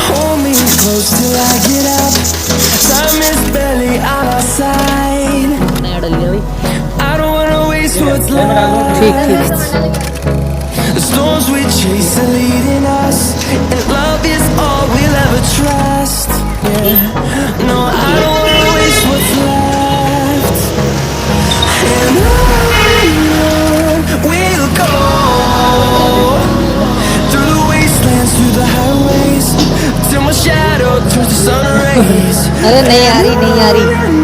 Hold me close till I get up. Time is barely on our side. I don't wanna waste what's left. The storms we chase are leading us, and love is all we'll ever trust. Yeah, no, I don't wanna waste what's left. And on we'll go, through the wastelands, through the highways, till my shadow turns to sun rays. अरे नहीं आ रही